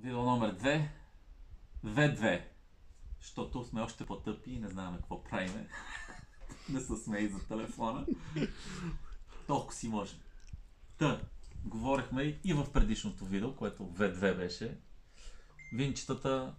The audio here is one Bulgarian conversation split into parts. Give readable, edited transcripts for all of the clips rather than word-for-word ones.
Видео номер 2. V2. Защото сме още по-тъпи и не знаем какво правиме. Не се смей за телефона. Толкова си можем. Говорихме и в предишното видео, което V2 беше. Винчетата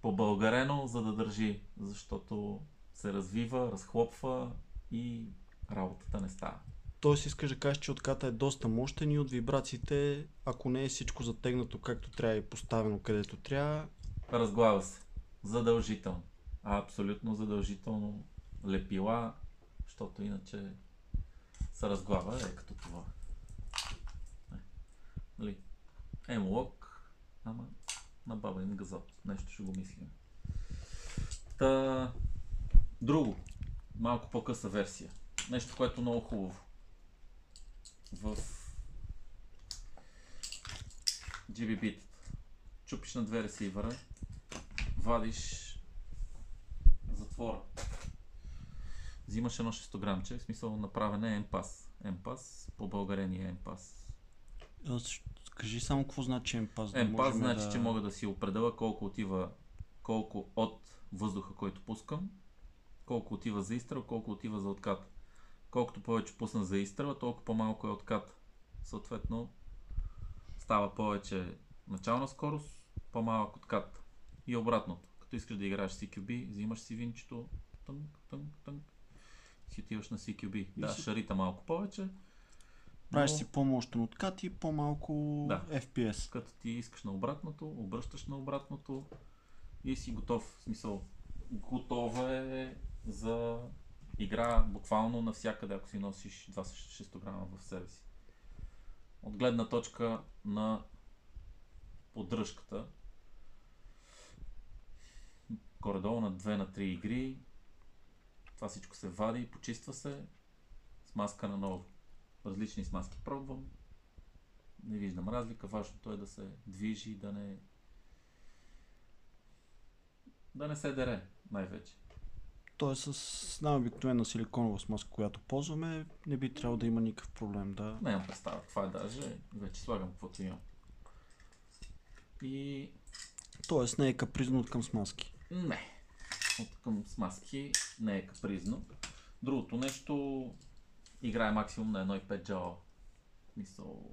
по-българено, за да държи, защото се развива, разхлопва и работата не става. Тоест искаш да кажеш, че отката е доста мощен и от вибрациите, ако не е всичко затегнато както трябва и поставено където трябва. Разглава се. Задължително. Абсолютно задължително лепила, защото иначе се разглава като това. Нали? Емолог, ама на баба им газот. Нещо ще го мислим. Друго. Малко по-къса версия. Нещо, което е много хубаво. В GBB-тата. Чупиш на две ресивъра, вадиш затвора. Взимаш едно 600 грамче, в смисъл направен е емпас. Емпас, по-българен е емпас. Кажи само какво значи емпас. Емпас значи, че мога да си определя колко от въздуха, който пускам, колко отива за изстрел, колко отива за откат. Колкото повече пусна за изстрела, толкова по-малко е откат. Съответно, става повече начална скорост, по-малък откат. И обратното. Като искаш да играеш CQB, взимаш си винчето, тънк, си отиваш на CQB. Да, шарита малко повече. Правиш си по-мощен откат и по-малко FPS. Като ти искаш на обратното, обръщаш на обратното и си готов. В смисъл, готова е за игра буквално навсякъде, ако си носиш 2 грама в себе си. От гледна точка на поддръжката, горе-долу на 2 на 3 игри, това всичко се вади, почиства се, смазка на ново. Различни смазки пробвам, не виждам разлика, важното е да се движи, да не се дере най-вече. Тоест с най-обикновена силиконова смазка, която ползваме, не би трябвало да има никакъв проблем, да? Нямам представа, това е даже, вече слагам каквото имам. И... Тоест не е капризно от към смазки? Не, от към смазки не е капризно. Другото нещо играе максимум на 1,5 джаула. Мисъл,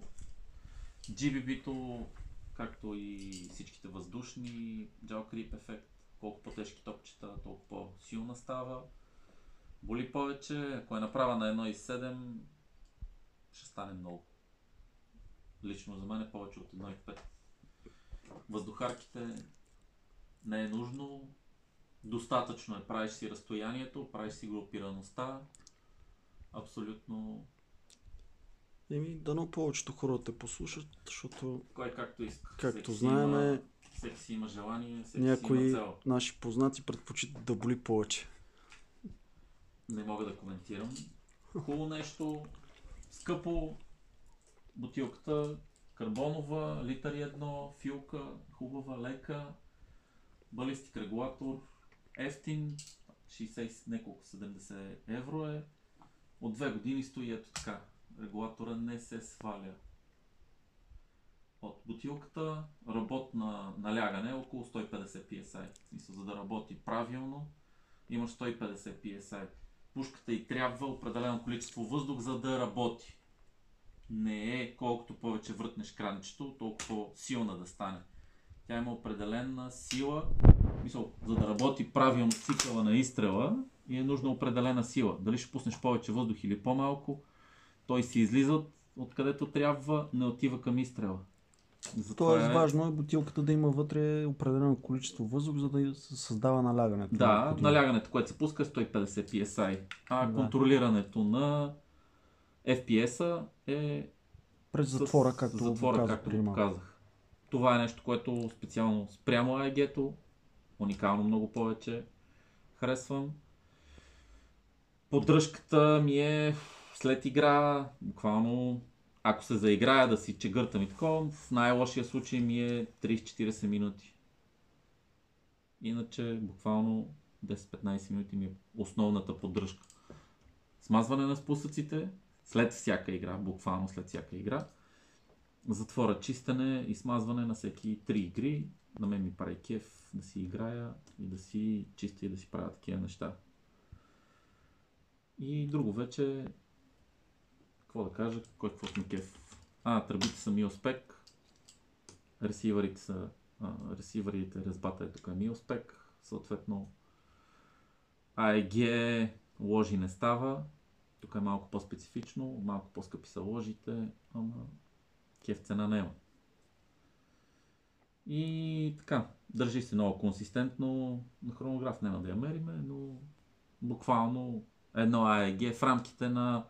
GBB-то, както и всичките въздушни, джаул крип ефект, колко по-тежки топчета, толкова по-силна става. Боли повече, ако е направа на 1,7, ще стане много. Лично за мен е повече от 1,5. Въздухарките не е нужно. Достатъчно е, правиш си разстоянието, правиш си групираността. Абсолютно. Дано повечето хора те послушат, защото Кой както иска. както знаем, всеки си има желание, всеки някои си има цел. наши познати предпочитат да боли повече. Не мога да коментирам. Хубаво нещо, скъпо, бутилката, карбонова, литър 1, филка, хубава, лека, балистик регулатор, ефтин, 60 неколко 70 евро е. От 2 години стои ето така. Регулатора не се сваля. От бутилката, работна налягане около 150 PSI. В смисъл, за да работи правилно, имаш 150 PSI. Пушката й трябва определено количество въздух, за да работи. Не е колкото повече въртнеш кранчето, толкова по-силна да стане. Тя има определена сила, мисъл, за да работи правилно цикъла на изстрела, и е нужна определена сила. Дали ще пуснеш повече въздух или по-малко, той си излиза откъдето трябва, не отива към изстрела. Тоест важно е бутилката да има вътре определено количество въздух, за да се създава налягането. Да, налягането, което се пуска е 150 PSI, а контролирането на FPS-а е през затвора, както показах. Това е нещо, което специално спрямо AEG-то, уникално много повече харесвам. Поддръжката ми е след игра, буквално, ако се заиграя да си чегъртам и такова, в най-лошия случай ми е 30-40 минути. Иначе буквално 10-15 минути ми е основната поддръжка. Смазване на спусъците след всяка игра, буквално след всяка игра. затворя чистене и смазване на всеки 3 игри. На мен ми прави кеф да си играя и да си чистя и да си правя такива неща. И друго вече, какво да кажа, кой какво ми кеф. Тръбите са MILSPEC, ресиверите, резбата е тук MILSPEC, съответно AEG ложи не става, тук е малко по-специфично, малко по-скъпи са ложите, ама кеф цена няма. И така, държи се много консистентно, на хронограф няма да я мериме, но буквално едно AEG в рамките на,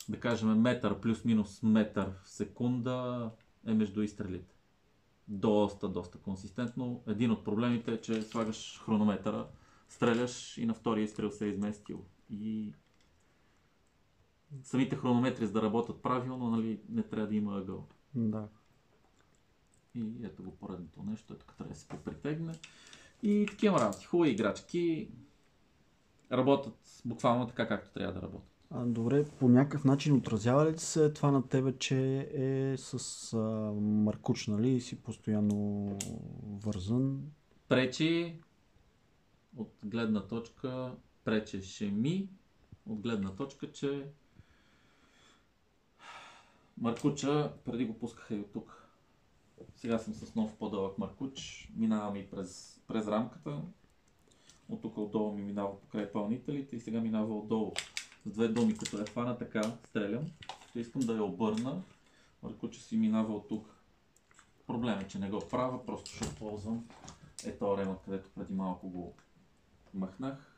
да кажем, метър плюс-минус метър в секунда е между изстрелите. Доста консистентно. Един от проблемите е, че слагаш хронометъра, стреляш и на втория изстрел се е изместил. И самите хронометри, за да работят правилно, нали, не трябва да има ъгъл. Да. И ето го поредното нещо, ето трябва да се попритегне. И такива работи. Хубави играчки работят буквално така, както трябва да работят. Добре, по някакъв начин отразява ли се това на тебе, че е с маркуч, нали, и си постоянно вързан? Пречи от гледна точка, пречеше ми от гледна точка, че маркуча преди го пускаха и от тук. Сега съм с нов по-дълъг маркуч, минава ми през рамката, от тук отдолу ми минава покрай пълнителите и сега минава отдолу. С две думи, като е хвана така, стрелям, ще искам да я обърна, маркуча си минава от тук. Проблем е, че не го правя, просто ще ползвам този ремът, където преди малко го махнах.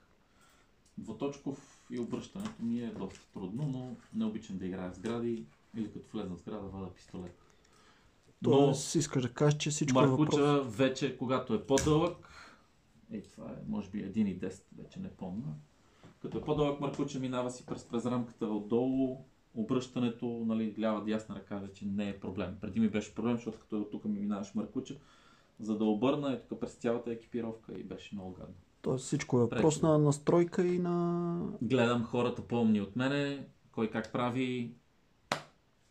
Двуточков и обръщането ми е доста трудно, но не обичам да играя с гради или като влезна в сграда вада пистолет. Тоест, искаш да кажеш, че всичко е въпрос. Маркуча вече, когато е по-дълъг, това е може би 1.10, вече не помня. Като е по-дълъг маркуча, минава си през рамката отдолу, обръщането, нали, лява-дясна ръка вече не е проблем. Преди ми беше проблем, защото като от тук ми минаваш маркуча, за да обърна е тук през цялата екипировка и беше много гадно. Тоест всичко е въпрос на настройка и на... Гледам хората по-умни от мене, кой как прави,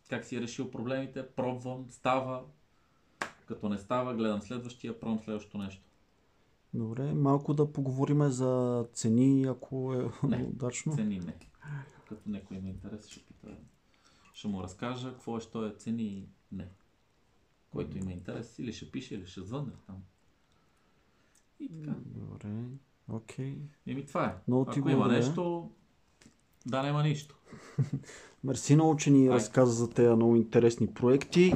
как си е решил проблемите, пробвам, става. Като не става, гледам следващия, пробвам следващото нещо. Добре, малко да поговорим за цени, ако е удачно. Цени не. Като някой има интерес, ще пита. Ще му разкажа какво е, що е цени, не. Който има интерес, или ще пише, или ще звънне там. И така. Добре, окей. Това е. Ако има нещо, да няма нищо. Мерси много, че ни разказа за тези много интересни проекти.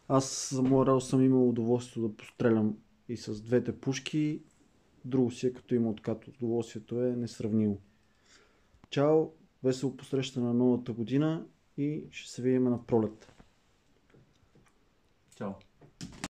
Аз за моя радост съм имал удоволствието да пострелям и с двете пушки. Друго си е, като има откат, удоволствието е несравнимо. Чао, весело посрещане на новата година и ще се видим на пролет. Чао.